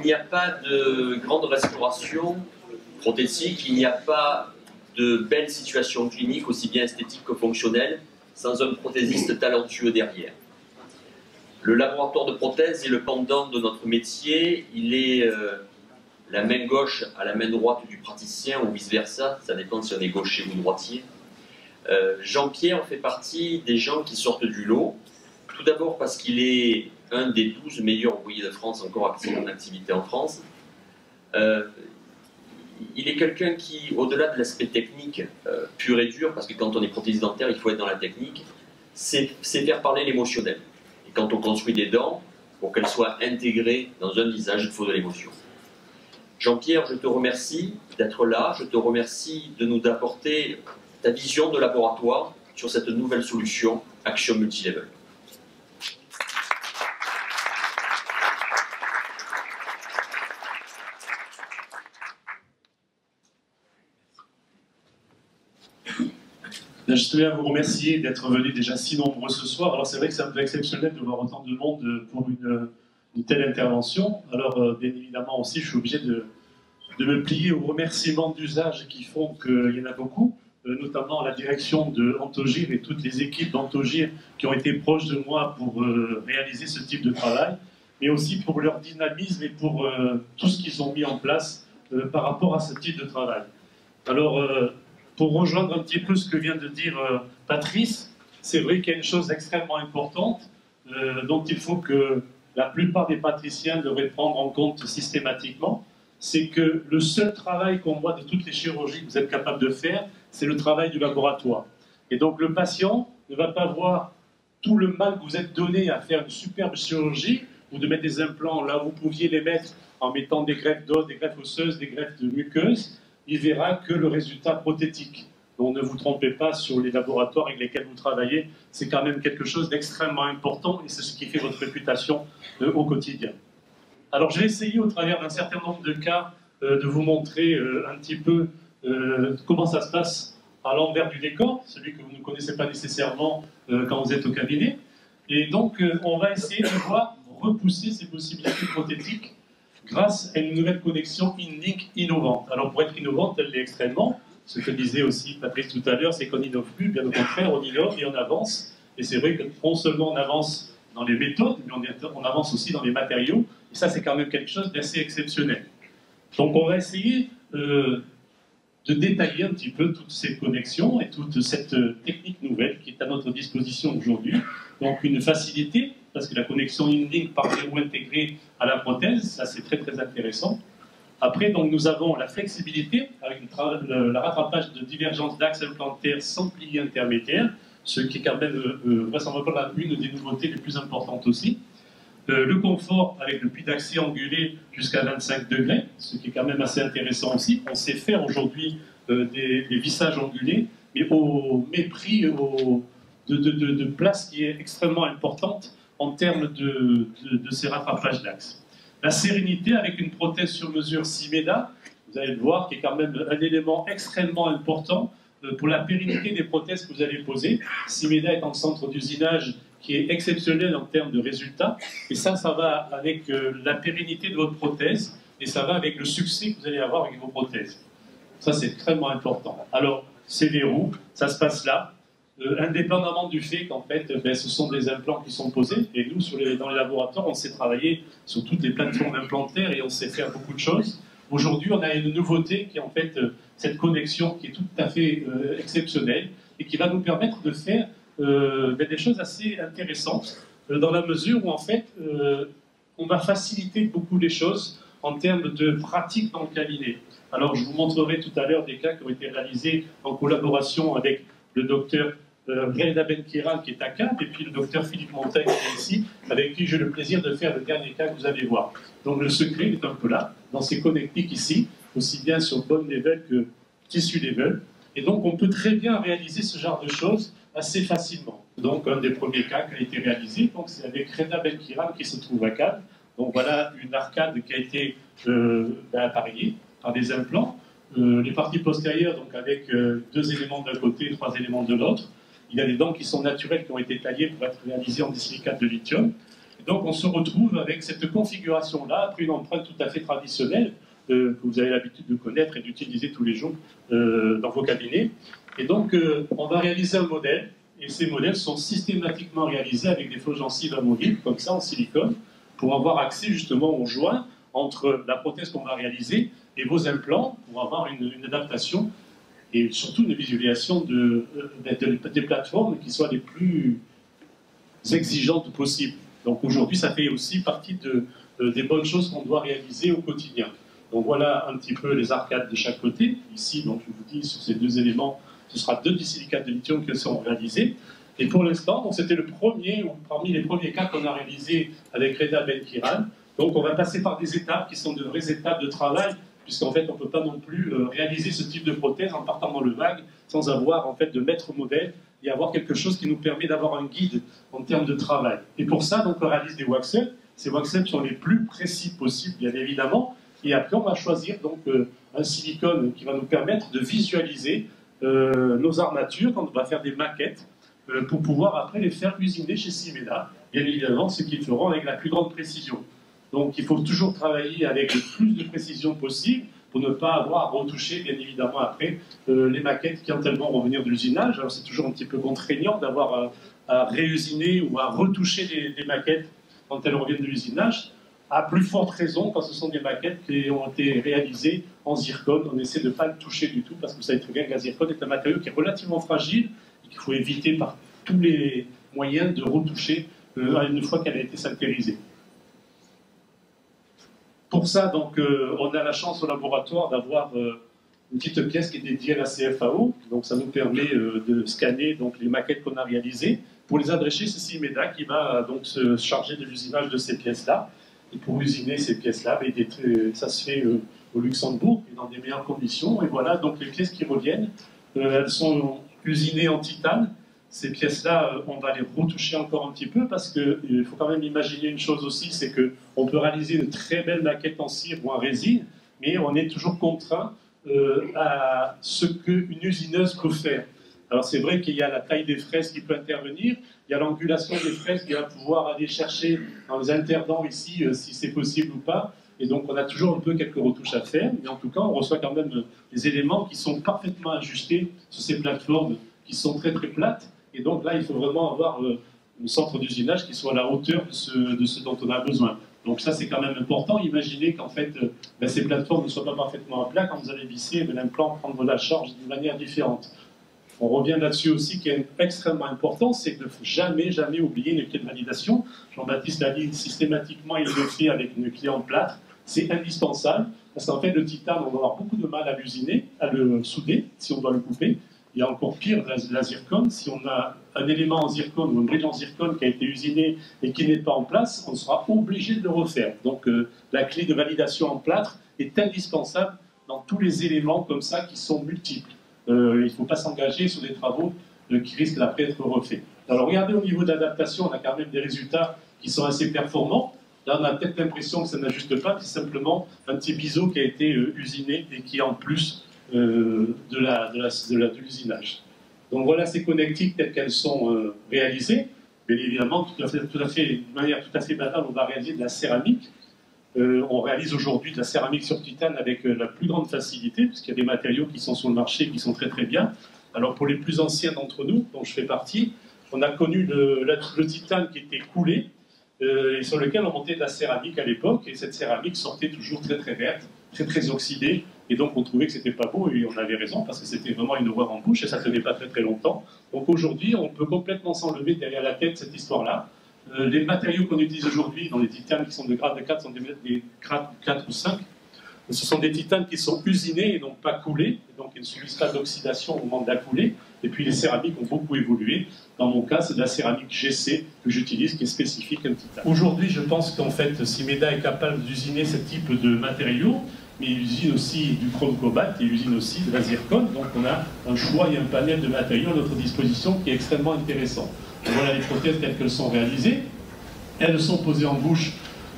il n'y a pas de grande restauration prothétique, il n'y a pas de belle situation clinique, aussi bien esthétique que fonctionnelle, sans un prothésiste talentueux derrière. Le laboratoire de prothèse est le pendant de notre métier, il est la main gauche à la main droite du praticien ou vice-versa, ça dépend si on est gaucher ou droitier. Jean-Pierre fait partie des gens qui sortent du lot, tout d'abord parce qu'il est un des 12 meilleurs ouvriers de France encore en activité en France. Il est quelqu'un qui, au-delà de l'aspect technique pur et dur, parce que quand on est prothésiste dentaire, il faut être dans la technique, c'est faire parler l'émotionnel. Et quand on construit des dents, pour qu'elles soient intégrées dans un visage, il faut de l'émotion. Jean-Pierre, je te remercie d'être là, je te remercie de nous apporter ta vision de laboratoire sur cette nouvelle solution, Action Multilevel. Je tenais à vous remercier d'être venus déjà si nombreux ce soir. Alors c'est vrai que c'est un peu exceptionnel de voir autant de monde pour une telle intervention. Alors bien évidemment aussi je suis obligé de me plier aux remerciements d'usage qui font qu'il y en a beaucoup, notamment la direction de Antogir et toutes les équipes d'Antogir qui ont été proches de moi pour réaliser ce type de travail, mais aussi pour leur dynamisme et pour tout ce qu'ils ont mis en place par rapport à ce type de travail. Alors pour rejoindre un petit peu ce que vient de dire Patrice, c'est vrai qu'il y a une chose extrêmement importante dont il faut que la plupart des praticiens devraient prendre en compte systématiquement, c'est que le seul travail qu'on voit de toutes les chirurgies que vous êtes capable de faire, c'est le travail du laboratoire. Et donc le patient ne va pas voir tout le mal que vous êtes donné à faire une superbe chirurgie, ou de mettre des implants là où vous pouviez les mettre en mettant des greffes d'os, des greffes osseuses, des greffes de muqueuses. Il verra que le résultat prothétique. Donc ne vous trompez pas sur les laboratoires avec lesquels vous travaillez, c'est quand même quelque chose d'extrêmement important et c'est ce qui fait votre réputation au quotidien. Alors je vais essayer au travers d'un certain nombre de cas de vous montrer un petit peu comment ça se passe à l'envers du décor, celui que vous ne connaissez pas nécessairement quand vous êtes au cabinet. Et donc on va essayer de voir repousser ces possibilités prothétiques grâce à une nouvelle connexion InLink innovante. Alors pour être innovante, elle l'est extrêmement. Ce que disait aussi Patrice tout à l'heure, c'est qu'on n'innove plus, bien au contraire, on innove et on avance. Et c'est vrai que non seulement on avance dans les méthodes, mais on avance aussi dans les matériaux. Et ça, c'est quand même quelque chose d'assez exceptionnel. Donc on va essayer de détailler un petit peu toutes ces connexions et toute cette technique nouvelle qui est à notre disposition aujourd'hui. Donc une facilité, parce que la connexion InLink par verrou intégré à la prothèse, ça c'est très très intéressant. Après, donc, nous avons la flexibilité avec le rattrapage de divergence d'axes implantaires sans pilier intermédiaire, ce qui est quand même vraisemblablement une des nouveautés les plus importantes aussi. Le confort avec le puits d'accès angulé jusqu'à 25 degrés, ce qui est quand même assez intéressant aussi. On sait faire aujourd'hui des vissages angulés, mais au mépris de place qui est extrêmement importante en termes de ces rattrapages d'axes. La sérénité avec une prothèse sur mesure Simeda, vous allez le voir, qui est quand même un élément extrêmement important pour la pérennité des prothèses que vous allez poser. Simeda est en centre d'usinage qui est exceptionnel en termes de résultats, et ça va avec la pérennité de votre prothèse, et ça va avec le succès que vous allez avoir avec vos prothèses. Ça, c'est extrêmement important. Alors, ces verrous, ça se passe là, indépendamment du fait qu'en fait, ce sont des implants qui sont posés, et nous, dans les laboratoires, on sait travailler sur toutes les plateformes implantaires et on sait faire beaucoup de choses. Aujourd'hui, on a une nouveauté qui est en fait cette connexion qui est tout à fait exceptionnelle et qui va nous permettre de faire des choses assez intéressantes dans la mesure où en fait, on va faciliter beaucoup les choses en termes de pratique dans le cabinet. Alors, je vous montrerai tout à l'heure des cas qui ont été réalisés en collaboration avec le docteur Reda Benkiran qui est à Cap, et puis le docteur Philippe Montaigne qui est ici, avec qui j'ai le plaisir de faire le dernier cas que vous allez voir. Donc le secret est un peu là, dans ces connectiques ici, aussi bien sur bone level que tissu level. Et donc on peut très bien réaliser ce genre de choses assez facilement. Donc un des premiers cas qui a été réalisé, c'est avec Reda Benkiran qui se trouve à Cap. Donc voilà une arcade qui a été appareillée par des implants. Les parties postérieures, donc avec 2 éléments d'un côté et 3 éléments de l'autre. Il y a des dents qui sont naturelles, qui ont été taillées pour être réalisées en disilicate de lithium. Et donc on se retrouve avec cette configuration-là, après une empreinte tout à fait traditionnelle, que vous avez l'habitude de connaître et d'utiliser tous les jours dans vos cabinets. Et donc on va réaliser un modèle, et ces modèles sont systématiquement réalisés avec des faux gencives amovibles, comme ça en silicone, pour avoir accès justement aux joints entre la prothèse qu'on va réaliser et vos implants, pour avoir une adaptation et surtout une visualisation des plateformes qui soient les plus exigeantes possibles. Donc aujourd'hui, ça fait aussi partie des bonnes choses qu'on doit réaliser au quotidien. Donc voilà un petit peu les arcades de chaque côté. Ici, donc, je vous dis, sur ces deux éléments, ce sera 2 disilicates de lithium qui seront réalisés. Et pour l'instant, c'était le premier, ou parmi les premiers cas qu'on a réalisé avec Reda Ben-Kiran. Donc on va passer par des étapes qui sont de vraies étapes de travail, puisqu'en fait on ne peut pas non plus réaliser ce type de prothèse en partant dans le vague sans avoir en fait de maître modèle et avoir quelque chose qui nous permet d'avoir un guide en termes de travail. Et pour ça, donc, on réalise des wax-ups. Ces wax-ups sont les plus précis possibles, bien évidemment. Et après, on va choisir donc un silicone qui va nous permettre de visualiser nos armatures quand on va faire des maquettes pour pouvoir après les faire usiner chez Simeda. Bien évidemment, ce qu'ils feront avec la plus grande précision. Donc il faut toujours travailler avec le plus de précision possible pour ne pas avoir à retoucher, bien évidemment, après les maquettes quand elles vont revenir de l'usinage. Alors c'est toujours un petit peu contraignant d'avoir à réusiner ou à retoucher des maquettes quand elles reviennent de l'usinage. À plus forte raison quand ce sont des maquettes qui ont été réalisées en zircone. On essaie de ne pas le toucher du tout parce que vous savez très bien que la zircone est un matériau qui est relativement fragile et qu'il faut éviter par tous les moyens de retoucher une fois qu'elle a été saltérisée. Pour ça, donc, on a la chance au laboratoire d'avoir une petite pièce qui est dédiée à la CFAO. Donc, ça nous permet de scanner donc, les maquettes qu'on a réalisées pour les adresser chez Simeda qui va donc se charger de l'usinage de ces pièces-là. Et pour usiner ces pièces-là, ça se fait au Luxembourg et dans des meilleures conditions. Et voilà, donc les pièces qui reviennent, elles sont usinées en titane. Ces pièces-là, on va les retoucher encore un petit peu parce qu'il faut quand même imaginer une chose aussi, c'est qu'on peut réaliser une très belle maquette en cire ou en résine, mais on est toujours contraint à ce qu'une usineuse peut faire. Alors c'est vrai qu'il y a la taille des fraises qui peut intervenir, il y a l'angulation des fraises qui va pouvoir aller chercher dans les interdents ici, si c'est possible ou pas, et donc on a toujours un peu quelques retouches à faire, mais en tout cas on reçoit quand même des éléments qui sont parfaitement ajustés sur ces plateformes qui sont très très plates. Et donc là, il faut vraiment avoir un centre d'usinage qui soit à la hauteur de ce dont on a besoin. Donc ça, c'est quand même important. Imaginez qu'en fait, ces plateformes ne soient pas parfaitement à plat. Quand vous allez visser l'implant, prendre la charge d'une manière différente. On revient là-dessus aussi, qui est extrêmement important, c'est de ne jamais, jamais oublier une clé de validation. Jean-Baptiste l'a dit systématiquement, il le fait avec une clé en plâtre. C'est indispensable, parce qu'en fait, le titane, on va avoir beaucoup de mal à l'usiner, à le souder, si on doit le couper. Il y a encore pire, la zircone. Si on a un élément en zircone ou un bridge en zircone qui a été usiné et qui n'est pas en place, on sera obligé de le refaire. Donc la clé de validation en plâtre est indispensable dans tous les éléments comme ça qui sont multiples. Il ne faut pas s'engager sur des travaux qui risquent d'après d'être refaits. Alors regardez au niveau de l'adaptation, on a quand même des résultats qui sont assez performants. Là, on a peut-être l'impression que ça n'ajuste pas, c'est simplement un petit biseau qui a été usiné et qui est en plus de l'usinage. Donc voilà ces connectiques telles qu'elles sont réalisées. Bien évidemment, de manière tout à fait banale, on va réaliser de la céramique. On réalise aujourd'hui de la céramique sur titane avec la plus grande facilité, puisqu'il y a des matériaux qui sont sur le marché qui sont très très bien. Alors pour les plus anciens d'entre nous, dont je fais partie, on a connu le titane qui était coulé, et sur lequel on montait de la céramique à l'époque, et cette céramique sortait toujours très très verte, très très oxydée, et donc on trouvait que c'était pas beau, et on avait raison, parce que c'était vraiment une horreur en bouche, et ça tenait pas très très longtemps. Donc aujourd'hui, on peut complètement s'enlever derrière la tête cette histoire-là. Les matériaux qu'on utilise aujourd'hui dans les titanes qui sont de grade de 4 sont des grades 4 ou 5. Ce sont des titanes qui sont usinés et donc pas coulés, et donc ils ne subissent pas d'oxydation au moment de la coulée. Et puis les céramiques ont beaucoup évolué. Dans mon cas, c'est de la céramique GC que j'utilise, qui est spécifique à un titane. Aujourd'hui, je pense qu'en fait, Simeda est capable d'usiner ce type de matériaux, mais il usine aussi du chrome cobalt et il usine aussi de la zircone. Donc on a un choix et un panel de matériaux à notre disposition qui est extrêmement intéressant. Voilà les prothèses telles qu'elles sont réalisées. Elles sont posées en bouche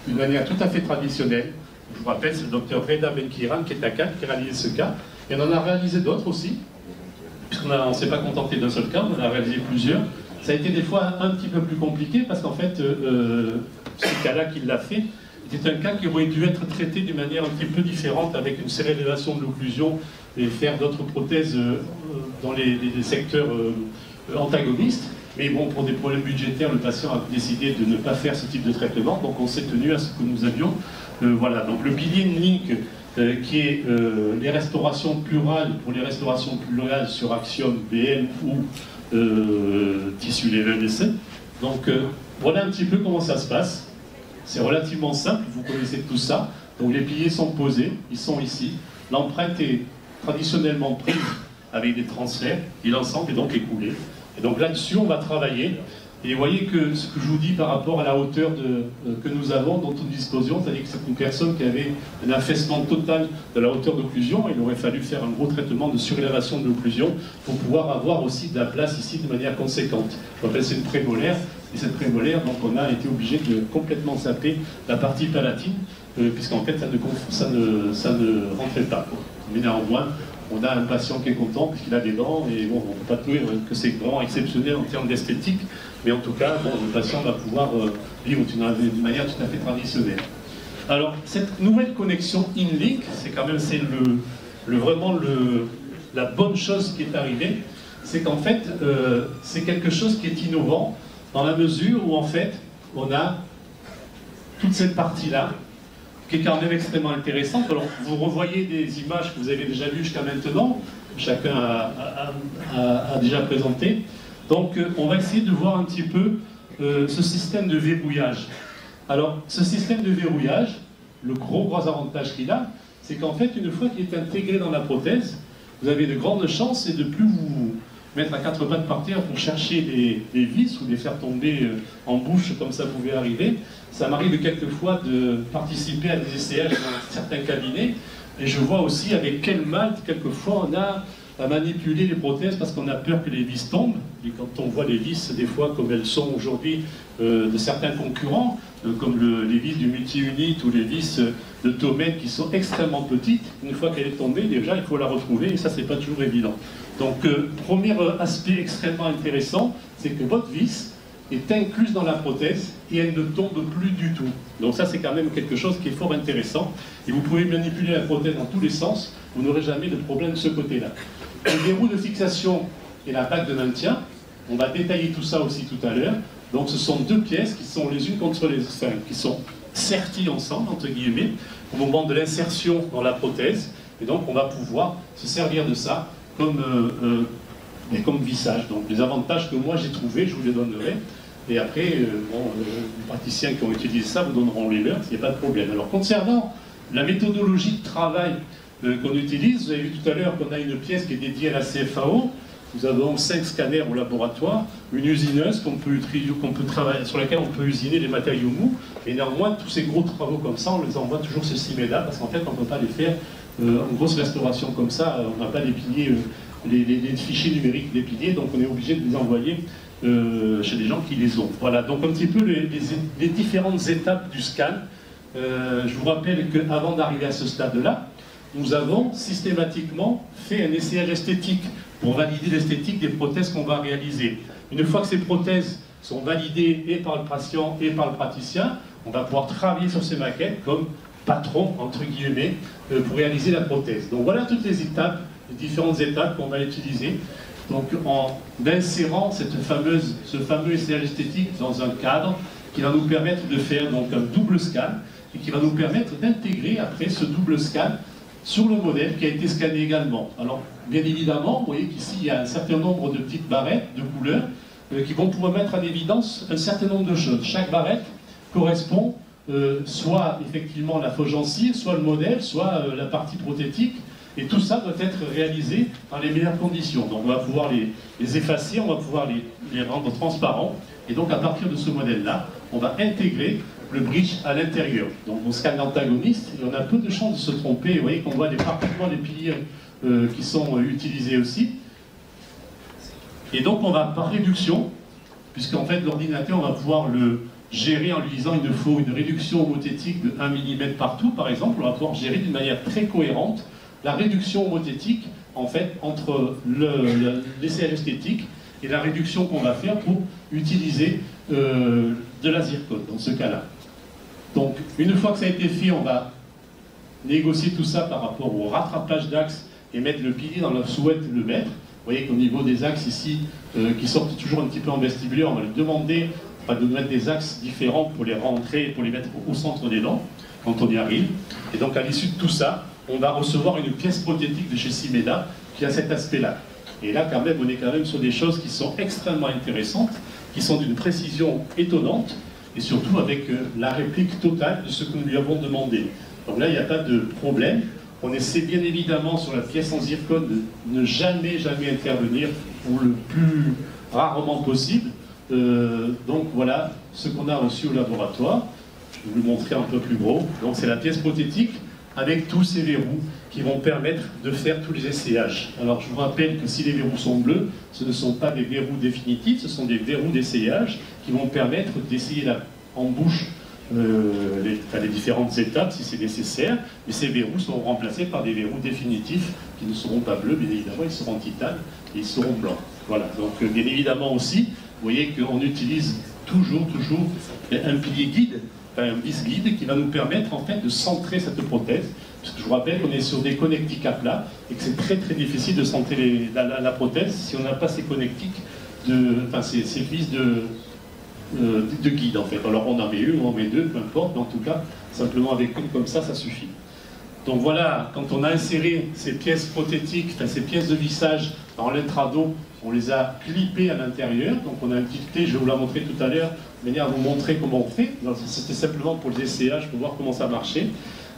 d'une manière tout à fait traditionnelle. Je vous rappelle, c'est le docteur Reda Ben-Kiran qui est à Cannes, qui a réalisé ce cas. Et on en a réalisé d'autres aussi, puisqu'on ne s'est pas contenté d'un seul cas, on en a réalisé plusieurs. Ça a été des fois un petit peu plus compliqué parce qu'en fait, ce cas-là qui l'a fait, c'est un cas qui aurait dû être traité d'une manière un petit peu différente avec une sérialisation de l'occlusion et faire d'autres prothèses dans les secteurs antagonistes. Mais bon, pour des problèmes budgétaires, le patient a décidé de ne pas faire ce type de traitement, donc on s'est tenu à ce que nous avions. Voilà, donc le pilier Inlink, qui est les restaurations plurales, pour les restaurations plurales sur axiome BL ou tissu level essai. Donc voilà un petit peu comment ça se passe. C'est relativement simple, vous connaissez tout ça. Donc les piliers sont posés, ils sont ici. L'empreinte est traditionnellement prise avec des transferts et l'ensemble est donc écoulé. Et donc là-dessus, on va travailler. Et vous voyez que ce que je vous dis par rapport à la hauteur que nous avons, dont nous disposions, c'est-à-dire que c'est une personne qui avait un affaissement total de la hauteur d'occlusion, il aurait fallu faire un gros traitement de surélévation de l'occlusion pour pouvoir avoir aussi de la place ici de manière conséquente. Je rappelle, c'est une prémolaire, et cette prémolaire, donc on a été obligé de complètement zapper la partie palatine, puisqu'en fait ça ne rentrait pas. Mais néanmoins, on a un patient qui est content puisqu'il a des dents, et bon, on ne peut pas trouver que c'est vraiment exceptionnel en termes d'esthétique, mais en tout cas, bon, le patient va pouvoir vivre d'une manière tout à fait traditionnelle. Alors, cette nouvelle connexion Inlink, c'est quand même vraiment la bonne chose qui est arrivée, c'est qu'en fait, c'est quelque chose qui est innovant, dans la mesure où en fait, on a toute cette partie-là, qui est quand même extrêmement intéressante. Alors, vous revoyez des images que vous avez déjà vues jusqu'à maintenant, chacun a déjà présenté. Donc, on va essayer de voir un petit peu ce système de verrouillage. Alors, ce système de verrouillage, le gros avantage qu'il a, c'est qu'en fait, une fois qu'il est intégré dans la prothèse, vous avez de grandes chances et de plus vous mettre à quatre pattes par terre pour chercher des vis ou les faire tomber en bouche comme ça pouvait arriver. Ça m'arrive quelquefois de participer à des essayages dans certains cabinets et je vois aussi avec quel mal quelquefois on a à manipuler les prothèses parce qu'on a peur que les vis tombent. Et quand on voit les vis des fois comme elles sont aujourd'hui de certains concurrents, comme les vis du multi-unit ou les vis de Tomei qui sont extrêmement petites, une fois qu'elle est tombée déjà il faut la retrouver et ça c'est pas toujours évident. Donc premier aspect extrêmement intéressant, c'est que votre vis est incluse dans la prothèse et elle ne tombe plus du tout. Donc ça c'est quand même quelque chose qui est fort intéressant et vous pouvez manipuler la prothèse dans tous les sens, vous n'aurez jamais de problème de ce côté-là. Le verrou de fixation et la bague de maintien, on va détailler tout ça aussi tout à l'heure. Donc ce sont deux pièces qui sont les unes contre les autres, qui sont serties ensemble, entre guillemets, au moment de l'insertion dans la prothèse. Et donc on va pouvoir se servir de ça comme vissage. Donc les avantages que moi j'ai trouvés, je vous les donnerai. Et après, les praticiens qui ont utilisé ça vous donneront les leurs, il n'y a pas de problème. Alors concernant la méthodologie de travail qu'on utilise, vous avez vu tout à l'heure qu'on a une pièce qui est dédiée à la CFAO. Nous avons 5 scanners au laboratoire, une usineuse sur laquelle on peut usiner les matériaux mous. Et néanmoins, tous ces gros travaux comme ça, on les envoie toujours sur CIMEDA, parce qu'en fait, on ne peut pas les faire en grosse restauration comme ça. On n'a pas les piliers, les fichiers numériques des piliers, donc on est obligé de les envoyer chez des gens qui les ont. Voilà, donc un petit peu les différentes étapes du scan. Je vous rappelle qu'avant d'arriver à ce stade-là, nous avons systématiquement fait un essayage esthétique pour valider l'esthétique des prothèses qu'on va réaliser. Une fois que ces prothèses sont validées et par le patient et par le praticien, on va pouvoir travailler sur ces maquettes comme patron, entre guillemets, pour réaliser la prothèse. Donc voilà toutes les étapes, les différentes étapes qu'on va utiliser. Donc en insérant ce fameux essayage esthétique dans un cadre qui va nous permettre de faire donc un double scan et qui va nous permettre d'intégrer après ce double scan sur le modèle qui a été scanné également. Alors, bien évidemment, vous voyez qu'ici, il y a un certain nombre de petites barrettes de couleurs qui vont pouvoir mettre en évidence un certain nombre de choses. Chaque barrette correspond soit effectivement la fausse gencive, soit le modèle, soit la partie prothétique, et tout ça doit être réalisé dans les meilleures conditions. Donc on va pouvoir les effacer, on va pouvoir les rendre transparents, et donc à partir de ce modèle-là, on va intégrer le bridge à l'intérieur. Donc on scanne l'antagoniste et on a peu de chances de se tromper. Vous voyez qu'on voit parfaitement les piliers qui sont utilisés aussi. Et donc on va par réduction, puisqu'en fait l'ordinateur on va pouvoir le gérer en lui disant il nous faut une réduction homothétique de 1 mm partout par exemple, on va pouvoir gérer d'une manière très cohérente la réduction homothétique en fait entre l'essayage esthétique et la réduction qu'on va faire pour utiliser de la zircone dans ce cas-là. Donc, une fois que ça a été fait, on va négocier tout ça par rapport au rattrapage d'axes et mettre le pilier dans la souhaite le mettre. Vous voyez qu'au niveau des axes ici, qui sortent toujours un petit peu en vestibulaire, on va lui demander de mettre des axes différents pour les rentrer et pour les mettre au centre des dents, quand on y arrive. Et donc, à l'issue de tout ça, on va recevoir une pièce prothétique de chez Simeda qui a cet aspect-là. Et là, quand même, on est quand même sur des choses qui sont extrêmement intéressantes, qui sont d'une précision étonnante, et surtout avec la réplique totale de ce que nous lui avons demandé. Donc là, il n'y a pas de problème. On essaie bien évidemment sur la pièce en zircone de ne jamais intervenir, ou le plus rarement possible. Donc voilà ce qu'on a reçu au laboratoire. Je vais vous le montrer un peu plus gros. Donc c'est la pièce prothétique avec tous ces verrous qui vont permettre de faire tous les essaillages. Alors je vous rappelle que si les verrous sont bleus, ce ne sont pas des verrous définitifs, ce sont des verrous d'essayage qui vont permettre d'essayer en bouche les différentes étapes si c'est nécessaire, mais ces verrous seront remplacés par des verrous définitifs qui ne seront pas bleus, bien évidemment, ils seront titane et ils seront blancs. Voilà, donc bien évidemment aussi, vous voyez qu'on utilise toujours un pilier guide, enfin un vis guide qui va nous permettre en fait de centrer cette prothèse, parce que je vous rappelle qu'on est sur des connectiques à plat et que c'est très difficile de centrer la prothèse si on n'a pas ces connectiques, ces vis de guide en fait. Alors on en met une, on en met deux, peu importe, mais en tout cas, simplement avec une comme ça suffit. Donc voilà, quand on a inséré ces pièces prothétiques, ces pièces de vissage dans l'intrado, on les a clippées à l'intérieur. Donc on a une petite clé, je vais vous la montrer tout à l'heure, de manière à vous montrer comment on fait. C'était simplement pour les essayages, pour voir comment ça marchait.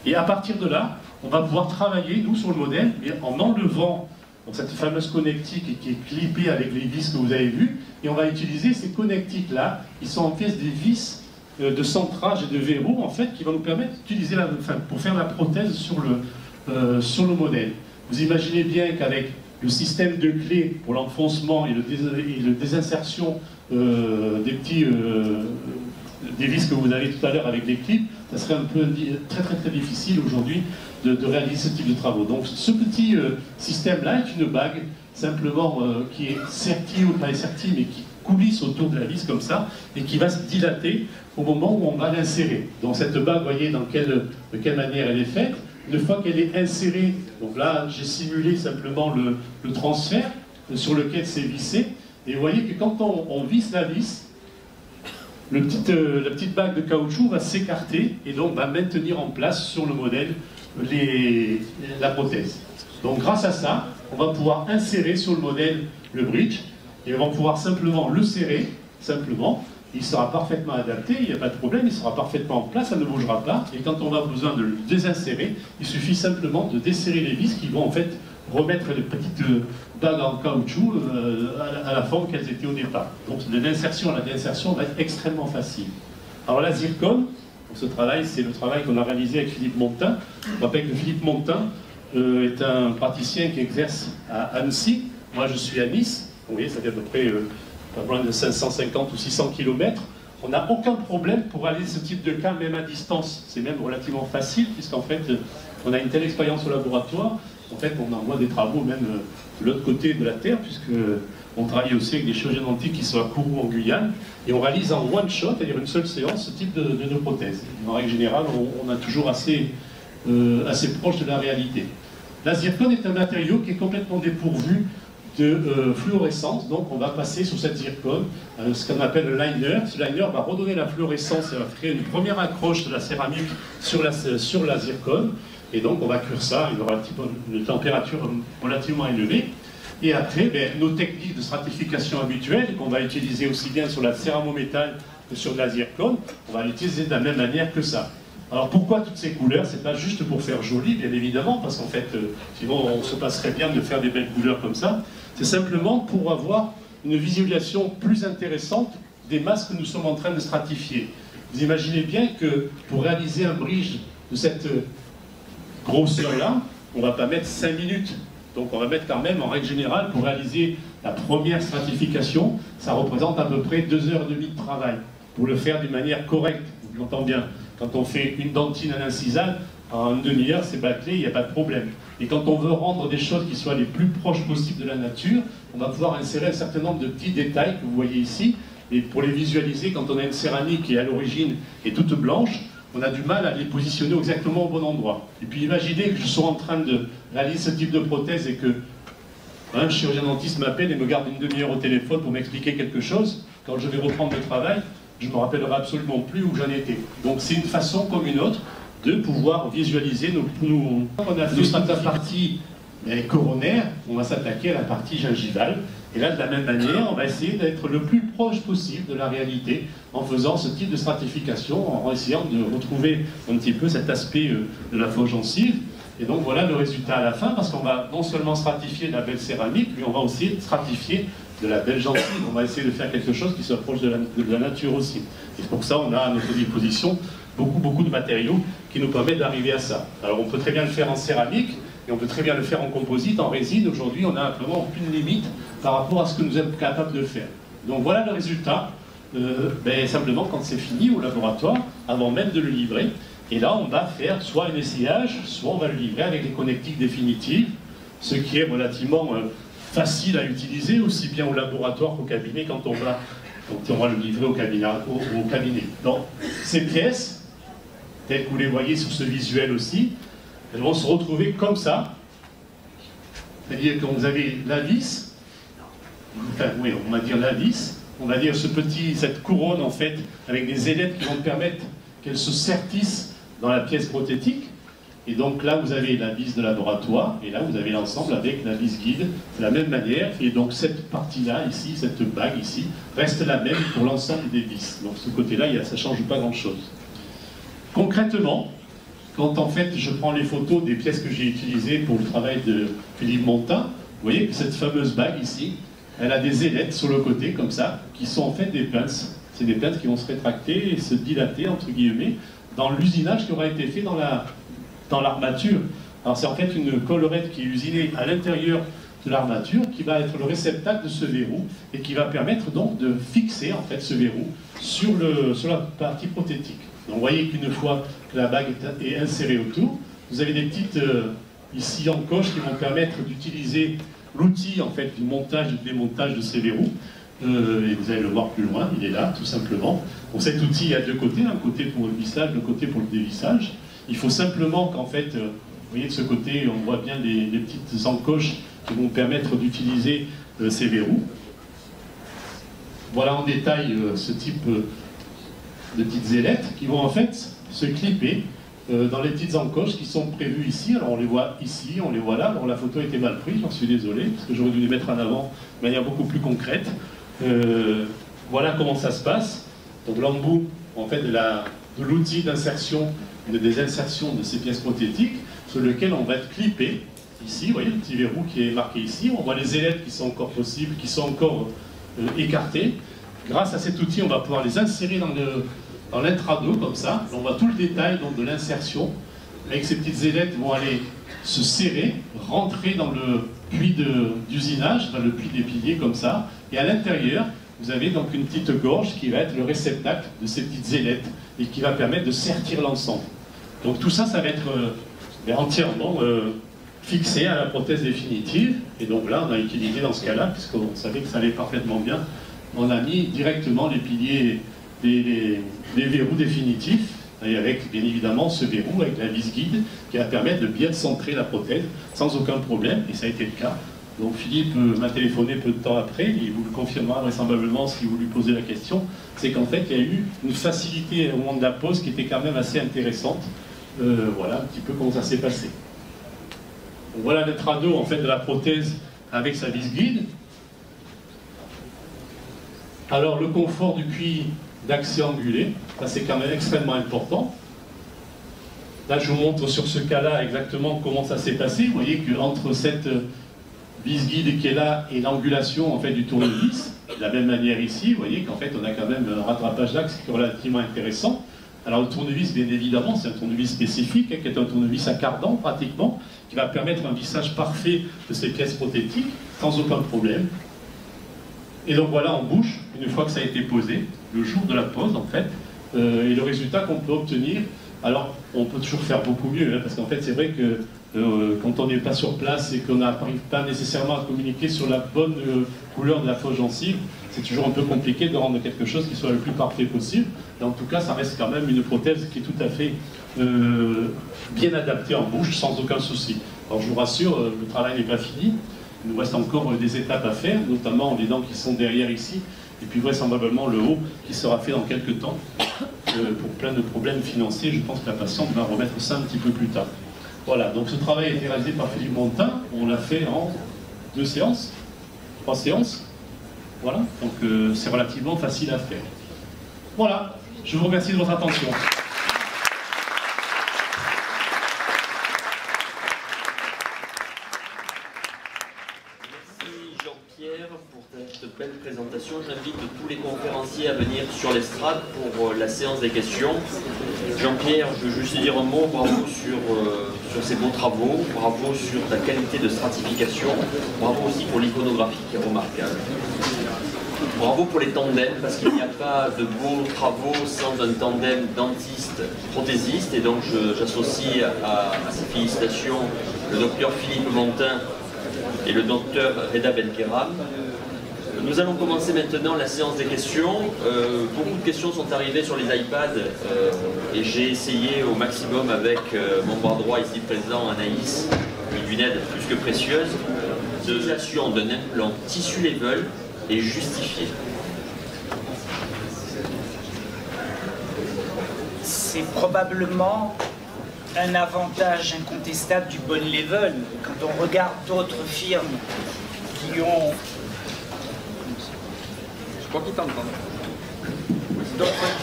Et à partir de là, on va pouvoir travailler, nous, sur le modèle, mais en enlevant cette fameuse connectique qui est clippée avec les vis que vous avez vues, et on va utiliser ces connectiques-là, qui sont en pièces des vis de centrage et de verrou, en fait, qui vont nous permettre d'utiliser pour faire la prothèse sur le modèle. Vous imaginez bien qu'avec le système de clés pour l'enfoncement et le désinsertion des vis que vous avez tout à l'heure avec les clips, ça serait un peu très difficile aujourd'hui de réaliser ce type de travaux. Donc ce petit système-là est une bague simplement qui est sertie ou pas sertie, mais qui coulisse autour de la vis comme ça et qui va se dilater au moment où on va l'insérer. Donc cette bague, vous voyez de quelle manière elle est faite. Une fois qu'elle est insérée, donc là j'ai simulé simplement le transfert sur lequel c'est vissé, et vous voyez que quand on visse la vis, la petite bague de caoutchouc va s'écarter et donc va maintenir en place sur le modèle la prothèse. Donc grâce à ça, on va pouvoir insérer sur le modèle le bridge et on va pouvoir simplement le serrer, il sera parfaitement adapté, il n'y a pas de problème, il sera parfaitement en place, ça ne bougera pas, et quand on a besoin de le désinsérer, il suffit simplement de desserrer les vis qui vont en fait remettre les petites bagues en caoutchouc à la forme qu'elles étaient au départ. Donc l'insertion va être extrêmement facile. Alors la zircone, pour ce travail, c'est le travail qu'on a réalisé avec Philippe Montin. Je rappelle que Philippe Montin est un praticien qui exerce à Annecy. Moi je suis à Nice, vous voyez ça fait à peu près pas loin de 550 ou 600 km. On n'a aucun problème pour réaliser ce type de cas, même à distance. C'est même relativement facile, puisqu'en fait, on a une telle expérience au laboratoire. En fait, on envoie des travaux même de l'autre côté de la Terre, puisqu'on travaille aussi avec des chirurgiens dentistes qui sont à Kourou en Guyane, et on réalise en one shot, c'est-à-dire une seule séance, ce type de prothèse. En règle générale, on est toujours assez proche de la réalité. La zircone est un matériau qui est complètement dépourvu de fluorescence, donc on va passer sur cette zircone, ce qu'on appelle le liner. Ce liner va redonner la fluorescence et va créer une première accroche de la céramique sur la zircone, et donc on va cuire ça, il aura une température relativement élevée. Et après, nos techniques de stratification habituelles, qu'on va utiliser aussi bien sur la céramométal que sur la zircone, on va l'utiliser de la même manière que ça. Alors pourquoi toutes ces couleurs? C'est pas juste pour faire joli, bien évidemment, parce qu'en fait, sinon on se passerait bien de faire des belles couleurs comme ça. C'est simplement pour avoir une visualisation plus intéressante des masses que nous sommes en train de stratifier. Vous imaginez bien que pour réaliser un bridge de cette grosseur-là, on ne va pas mettre 5 minutes. Donc on va mettre quand même, en règle générale, pour réaliser la première stratification, ça représente à peu près 2h30 de travail. Pour le faire d'une manière correcte, je l'entends bien. Quand on fait une dentine à l'incisale, en une demi-heure, c'est bâclé, il n'y a pas de problème. Et quand on veut rendre des choses qui soient les plus proches possibles de la nature, on va pouvoir insérer un certain nombre de petits détails que vous voyez ici. Et pour les visualiser, quand on a une céramique qui à l'origine est toute blanche, on a du mal à les positionner exactement au bon endroit. Et puis imaginez que je sois en train de réaliser ce type de prothèse et que un chirurgien dentiste m'appelle et me garde une demi-heure au téléphone pour m'expliquer quelque chose. Quand je vais reprendre le travail, je ne me rappellerai absolument plus où j'en étais. Donc c'est une façon comme une autre de pouvoir visualiser nos... On a fait cette partie coronaire, on va s'attaquer à la partie gingivale. Et là, de la même manière, on va essayer d'être le plus proche possible de la réalité en faisant ce type de stratification, en essayant de retrouver un petit peu cet aspect de la fausse gencive. Et donc voilà le résultat à la fin, parce qu'on va non seulement stratifier de la belle céramique, mais on va aussi stratifier de la belle gencive. On va essayer de faire quelque chose qui s'approche de la nature aussi. Et pour ça, on a à notre disposition beaucoup de matériaux qui nous permettent d'arriver à ça. Alors on peut très bien le faire en céramique, et on peut très bien le faire en composite, en résine. Aujourd'hui, on n'a vraiment aucune limite par rapport à ce que nous sommes capables de faire. Donc voilà le résultat, simplement quand c'est fini au laboratoire, avant même de le livrer. Et là, on va faire soit un essayage, soit on va le livrer avec les connectiques définitives, ce qui est relativement facile à utiliser, aussi bien au laboratoire qu'au cabinet quand on va le livrer au cabinet. Donc, ces pièces, telles que vous les voyez sur ce visuel aussi, elles vont se retrouver comme ça. C'est-à-dire que vous avez la vis, enfin oui, on va dire la vis, on va dire cette couronne en fait, avec des ailettes qui vont permettre qu'elle se sertisse dans la pièce prothétique. Et donc là, vous avez la vis de laboratoire, et là, vous avez l'ensemble avec la vis guide, de la même manière. Et donc cette partie-là, ici, cette bague ici, reste la même pour l'ensemble des vis. Donc ce côté-là, ça ne change pas grand-chose. Concrètement, quand en fait je prends les photos des pièces que j'ai utilisées pour le travail de Philippe Montin, vous voyez que cette fameuse bague ici, elle a des ailettes sur le côté, comme ça, qui sont en fait des pinces. C'est des pinces qui vont se rétracter et se dilater, entre guillemets, dans l'usinage qui aura été fait dans l'armature. Alors c'est en fait une collerette qui est usinée à l'intérieur de l'armature, qui va être le réceptacle de ce verrou, et qui va permettre donc de fixer en fait ce verrou sur la partie prothétique. Donc vous voyez qu'une fois que la bague est insérée autour, vous avez des petites ici encoches qui vont permettre d'utiliser l'outil en fait du montage et du démontage de ces verrous. Et vous allez le voir plus loin, il est là tout simplement. Donc cet outil, il y a deux côtés, un côté pour le vissage, le côté pour le dévissage. Il faut simplement qu'en fait, vous voyez de ce côté, on voit bien les petites encoches qui vont permettre d'utiliser ces verrous. Voilà en détail ce type de petites ailettes qui vont en fait se clipper dans les petites encoches qui sont prévues ici. Alors on les voit ici, on les voit là. Alors la photo était mal prise, j'en suis désolé, parce que j'aurais dû les mettre en avant de manière beaucoup plus concrète. Voilà comment ça se passe. Donc l'embout en fait de l'outil d'insertion, des insertions de ces pièces prothétiques, sur lequel on va être clippé. Ici, vous voyez le petit verrou qui est marqué ici. On voit les ailettes qui sont encore possibles, qui sont encore écartées. Grâce à cet outil, on va pouvoir les insérer dans l'intrado, comme ça. On voit tout le détail donc, de l'insertion. Avec ces petites ailettes vont aller se serrer, rentrer dans le puits d'usinage, dans le puits des piliers, comme ça. Et à l'intérieur, vous avez donc une petite gorge qui va être le réceptacle de ces petites ailettes et qui va permettre de sertir l'ensemble. Donc tout ça, ça va être entièrement fixé à la prothèse définitive. Et donc là, on a utilisé dans ce cas-là, puisqu'on savait que ça allait parfaitement bien, on a mis directement les piliers, les verrous définitifs, et avec bien évidemment ce verrou avec la vis guide qui va permettre de bien centrer la prothèse sans aucun problème, et ça a été le cas. Donc Philippe m'a téléphoné peu de temps après, il vous le confirmera vraisemblablement si vous lui posez la question, c'est qu'en fait il y a eu une facilité au moment de la pose qui était quand même assez intéressante. Voilà un petit peu comment ça s'est passé. Donc, voilà le trado en fait de la prothèse avec sa vis guide. Alors le confort du puits d'accès angulé, ça c'est quand même extrêmement important. Là je vous montre sur ce cas-là exactement comment ça s'est passé. Vous voyez qu'entre cette vis guide qui est là et l'angulation en fait du tournevis, de la même manière ici, vous voyez qu'en fait on a quand même un rattrapage d'axe qui est relativement intéressant. Alors le tournevis, bien évidemment, c'est un tournevis spécifique, qui est un tournevis à cardan pratiquement, qui va permettre un vissage parfait de ces pièces prothétiques, sans aucun problème. Et donc voilà en bouche, une fois que ça a été posé, le jour de la pose en fait, et le résultat qu'on peut obtenir Alors, on peut toujours faire beaucoup mieux, hein, parce qu'en fait, c'est vrai que quand on n'est pas sur place et qu'on n'arrive pas nécessairement à communiquer sur la bonne couleur de la fausse gencive, c'est toujours un peu compliqué de rendre quelque chose qui soit le plus parfait possible. Et en tout cas, ça reste quand même une prothèse qui est tout à fait bien adaptée en bouche, sans aucun souci. Alors, je vous rassure, le travail n'est pas fini. Il nous reste encore des étapes à faire, notamment les dents qui sont derrière ici, et puis vraisemblablement le haut qui sera fait dans quelques temps. Pour plein de problèmes financiers, je pense que la patiente va remettre ça un petit peu plus tard. Voilà, donc ce travail a été réalisé par Philippe Montin, on l'a fait en 2 séances, 3 séances, voilà, donc c'est relativement facile à faire. Voilà, je vous remercie de votre attention. Pour cette belle présentation. J'invite tous les conférenciers à venir sur l'estrade pour la séance des questions. Jean-Pierre, je veux juste dire un mot, bravo sur ces beaux travaux, bravo sur ta qualité de stratification, bravo aussi pour l'iconographie qui est remarquable. Bravo pour les tandems, parce qu'il n'y a pas de beaux travaux sans un tandem dentiste-prothésiste, et donc j'associe à ces félicitations le docteur Philippe Montin et le docteur Reda Benkeram. Nous allons commencer maintenant la séance des questions. Beaucoup de questions sont arrivées sur les iPads et j'ai essayé au maximum avec mon bras droit ici présent, Anaïs, une aide plus que précieuse. L'utilisation d'un implant tissu level est justifiée. C'est probablement un avantage incontestable du bon level. Quand on regarde d'autres firmes qui ont... Je crois qu'ils t'entendent.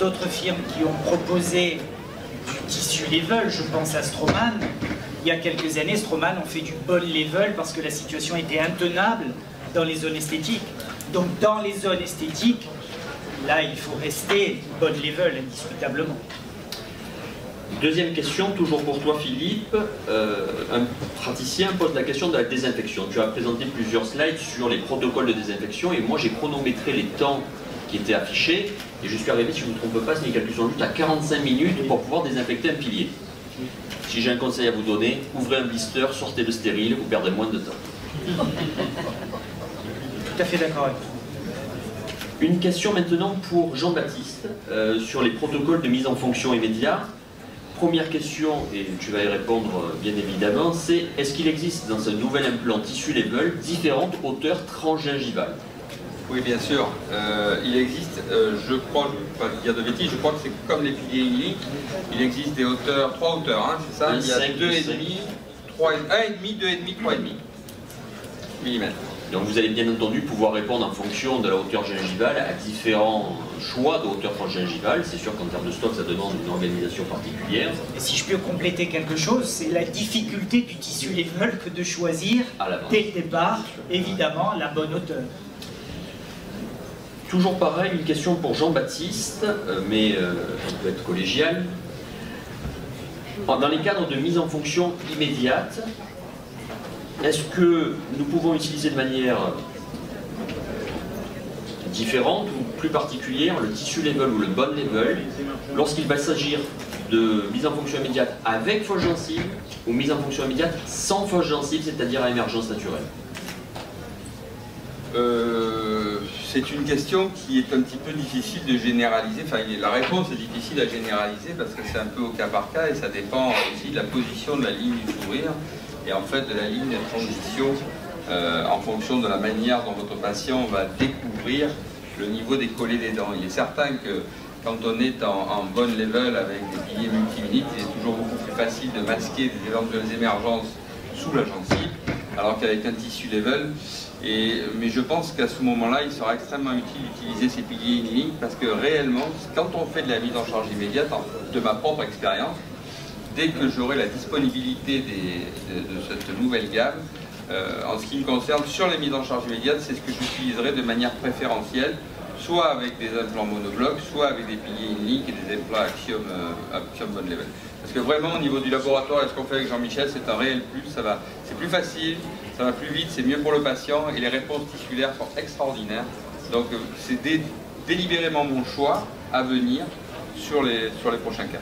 D'autres firmes qui ont proposé du tissu level, je pense à Straumann. Il y a quelques années, Straumann ont fait du bon level parce que la situation était intenable dans les zones esthétiques. Donc dans les zones esthétiques, là il faut rester bon level indiscutablement. Deuxième question, toujours pour toi Philippe. Un praticien pose la question de la désinfection. Tu as présenté plusieurs slides sur les protocoles de désinfection et moi j'ai chronométré les temps qui étaient affichés et je suis arrivé, si je ne me trompe pas, si les calculs sont justes, à 45 minutes pour pouvoir désinfecter un pilier. Si j'ai un conseil à vous donner, ouvrez un blister, sortez le stérile, vous perdrez moins de temps. Tout à fait d'accord avec vous. Une question maintenant pour Jean-Baptiste sur les protocoles de mise en fonction immédiat. Première question, et tu vas y répondre bien évidemment, c'est est-ce qu'il existe dans ce nouvel implant tissu level différentes hauteurs transgingivales? Oui, bien sûr. Il existe, je crois, je ne vais pas dire de bêtises, je crois que c'est comme les piliers iliques. Il existe des hauteurs, 3 hauteurs, hein, c'est ça? Il y a 2,5, 3,5, 1,5, 2,5, 3,5 mm. Donc vous allez bien entendu pouvoir répondre en fonction de la hauteur gingivale à différents choix de hauteur transgingivale. C'est sûr qu'en termes de stock, ça demande une organisation particulière. Et si je peux compléter quelque chose, c'est la difficulté du tissu level que de choisir dès le départ, évidemment, la bonne hauteur. Toujours pareil, une question pour Jean-Baptiste, mais qui peut être collégiale. Dans les cadres de mise en fonction immédiate, est-ce que nous pouvons utiliser de manière différente ou plus particulière le tissu level ou le bone level lorsqu'il va s'agir de mise en fonction immédiate avec fausse gencive ou mise en fonction immédiate sans fausse gencive, c'est-à-dire à émergence naturelle? C'est une question qui est un petit peu difficile de généraliser. Enfin, la réponse est difficile à généraliser parce que c'est un peu au cas par cas et ça dépend aussi de la position de la ligne du sourire et en fait de la ligne de transition en fonction de la manière dont votre patient va découvrir le niveau des collets des dents. Il est certain que quand on est en bon level avec des piliers multi-uniques, il est toujours beaucoup plus facile de masquer des éventuelles émergences sous la gencive, alors qu'avec un tissu level, mais je pense qu'à ce moment-là, il sera extrêmement utile d'utiliser ces piliers iliques parce que réellement, quand on fait de la mise en charge immédiate, de ma propre expérience, dès que j'aurai la disponibilité de cette nouvelle gamme, en ce qui me concerne, sur les mises en charge immédiates, c'est ce que j'utiliserai de manière préférentielle, soit avec des implants monoblocs, soit avec des piliers iliques et des implants Axiom Bone Level. Parce que vraiment, au niveau du laboratoire, et ce qu'on fait avec Jean-Michel, c'est un réel plus, c'est plus facile, ça va plus vite, c'est mieux pour le patient, et les réponses tissulaires sont extraordinaires. Donc c'est délibérément mon choix à venir sur les prochains cas.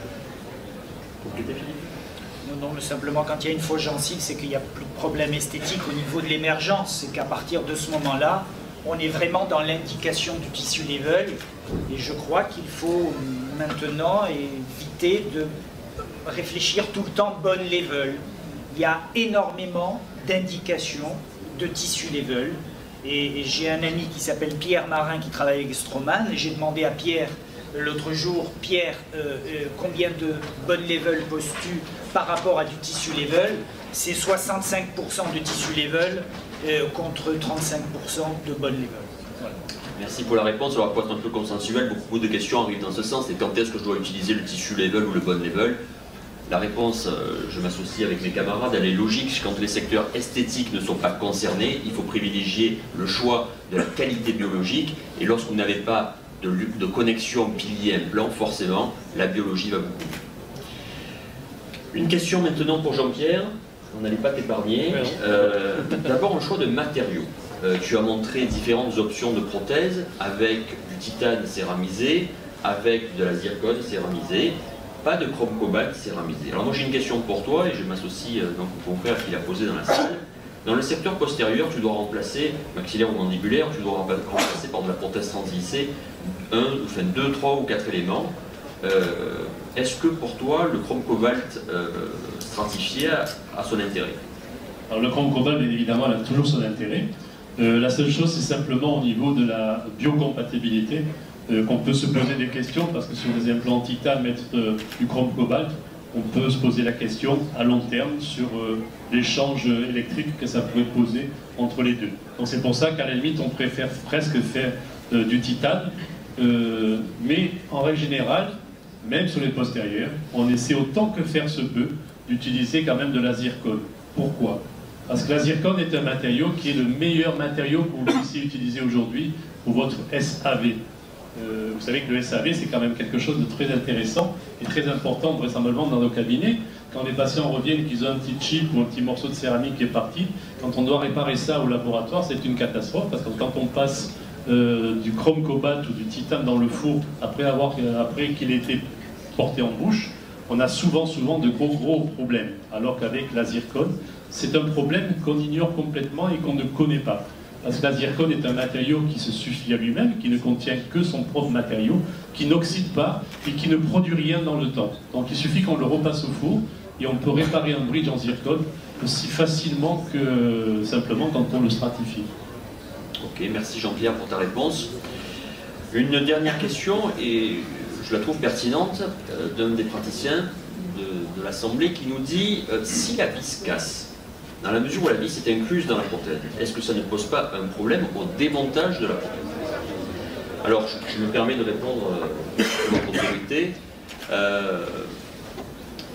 Complétez, Philippe. Non, mais simplement quand il y a une fausse gencive, c'est qu'il n'y a plus de problème esthétique au niveau de l'émergence. C'est qu'à partir de ce moment-là, on est vraiment dans l'indication du tissu level. Et je crois qu'il faut maintenant éviter de réfléchir tout le temps bonne level. Il y a énormément d'indications de tissu level. Et j'ai un ami qui s'appelle Pierre Marin qui travaille avec Stroman. J'ai demandé à Pierre l'autre jour, Pierre, combien de bonne level poses-tu par rapport à du tissu level? C'est 65% de tissu level contre 35% de bonne level. Voilà. Merci pour la réponse. Alors, pour être un peu consensuel, beaucoup de questions arrivent dans ce sens. Et quand est-ce que je dois utiliser le tissu level ou le bon level? La réponse, je m'associe avec mes camarades, elle est logique. Quand les secteurs esthétiques ne sont pas concernés, il faut privilégier le choix de la qualité biologique. Et lorsque vous n'avez pas de connexion pilier-implant, forcément, la biologie va beaucoup mieux. Une question maintenant pour Jean-Pierre. On n'allait pas t'épargner. D'abord, un choix de matériaux. Tu as montré différentes options de prothèses avec du titane céramisé, avec de la zircone céramisée, pas de chrome cobalt céramisé. Alors moi j'ai une question pour toi et je m'associe donc au confrère qui l'a posé dans la salle. Dans le secteur postérieur, tu dois remplacer, maxillaire ou mandibulaire, tu dois remplacer par de la prothèse translissée 2, 3 ou 4 éléments. Est-ce que pour toi le chrome cobalt stratifié a son intérêt? Alors le chrome cobalt, bien évidemment, elle a toujours son intérêt. La seule chose, c'est simplement au niveau de la biocompatibilité qu'on peut se poser des questions, parce que sur des implants en titane, mettre du chrome cobalt, on peut se poser la question à long terme sur l'échange électrique que ça pourrait poser entre les deux. Donc c'est pour ça qu'à la limite, on préfère presque faire du titane, mais en règle générale, même sur les postérieurs, on essaie autant que faire se peut d'utiliser quand même de la zircone. Pourquoi? Parce que la zircone est un matériau qui est le meilleur matériau que vous puissiez utiliser aujourd'hui pour votre SAV. Vous savez que le SAV, c'est quand même quelque chose de très intéressant et très important vraisemblablement dans nos cabinets. Quand les patients reviennent qu'ils ont un petit chip ou un petit morceau de céramique qui est parti, quand on doit réparer ça au laboratoire, c'est une catastrophe, parce que quand on passe du chrome cobalt ou du titane dans le four après qu'il ait été porté en bouche, on a souvent de gros problèmes. Alors qu'avec la zircone, c'est un problème qu'on ignore complètement et qu'on ne connaît pas. Parce que la zircone est un matériau qui se suffit à lui-même, qui ne contient que son propre matériau, qui n'oxyde pas et qui ne produit rien dans le temps. Donc il suffit qu'on le repasse au four et on peut réparer un bridge en zircone aussi facilement que simplement quand on le stratifie. Ok, merci Jean-Pierre pour ta réponse. Une dernière question, et je la trouve pertinente, d'un des praticiens de l'Assemblée qui nous dit si la vis casse, dans la mesure où la vis est incluse dans la prothèse, est-ce que ça ne pose pas un problème au démontage de la prothèse? Alors, je me permets de répondre à votre autorité.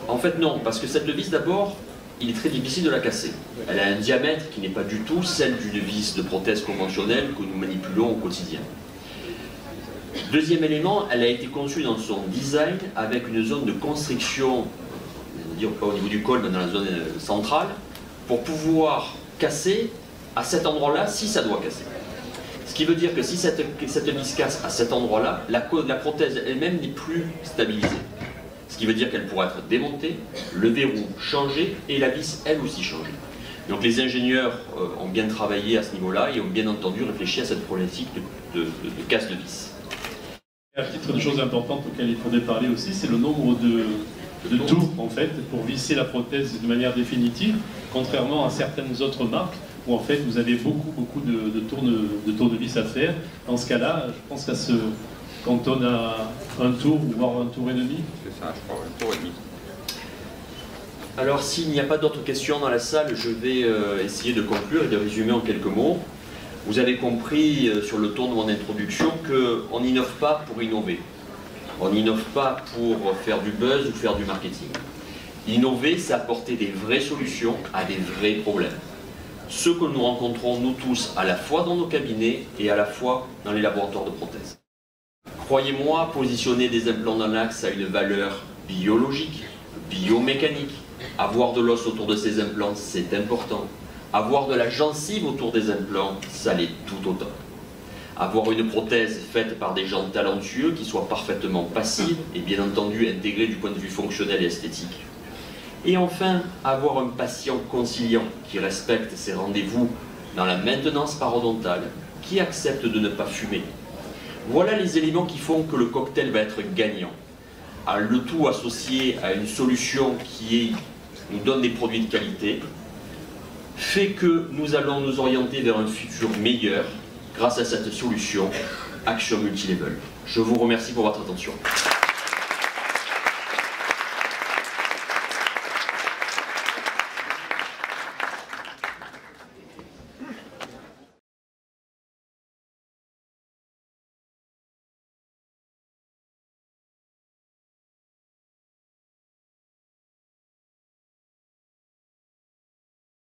En fait, non, parce que cette vis, d'abord, il est très difficile de la casser. Elle a un diamètre qui n'est pas du tout celle d'une vis de prothèse conventionnelle que nous manipulons au quotidien. Deuxième élément, elle a été conçue dans son design avec une zone de constriction, dire pas au niveau du col, mais dans la zone centrale, pour pouvoir casser à cet endroit-là si ça doit casser. Ce qui veut dire que si cette vis casse à cet endroit-là, la prothèse elle-même n'est plus stabilisée. Ce qui veut dire qu'elle pourra être démontée, le verrou changé et la vis elle aussi changée. Donc les ingénieurs ont bien travaillé à ce niveau-là et ont bien entendu réfléchi à cette problématique de casse de vis. À titre de choses importantes auxquelles il faudrait parler aussi, c'est le nombre de tours en fait pour visser la prothèse de manière définitive, contrairement à certaines autres marques où en fait vous avez beaucoup de tournevis à faire. Dans ce cas-là, je pense qu'à se cantonne à un tour ou voire un tour et demi. C'est ça, je crois, un tour et demi. Alors s'il n'y a pas d'autres questions dans la salle, je vais essayer de conclure et de résumer en quelques mots. Vous avez compris sur le ton de mon introduction qu'on n'innove pas pour innover. On n'innove pas pour faire du buzz ou faire du marketing. Innover, c'est apporter des vraies solutions à des vrais problèmes. Ceux que nous rencontrons, nous tous, à la fois dans nos cabinets et à la fois dans les laboratoires de prothèses. Croyez-moi, positionner des implants dans l'axe a une valeur biologique, biomécanique. Avoir de l'os autour de ces implants, c'est important. Avoir de la gencive autour des implants, ça l'est tout autant. avoir une prothèse faite par des gens talentueux qui soit parfaitement passive et bien entendu intégrée du point de vue fonctionnel et esthétique. Et enfin, avoir un patient conciliant qui respecte ses rendez-vous dans la maintenance parodontale, qui accepte de ne pas fumer. Voilà les éléments qui font que le cocktail va être gagnant. Le tout associé à une solution qui nous donne des produits de qualité, fait que nous allons nous orienter vers un futur meilleur grâce à cette solution Action Multilevel. Je vous remercie pour votre attention.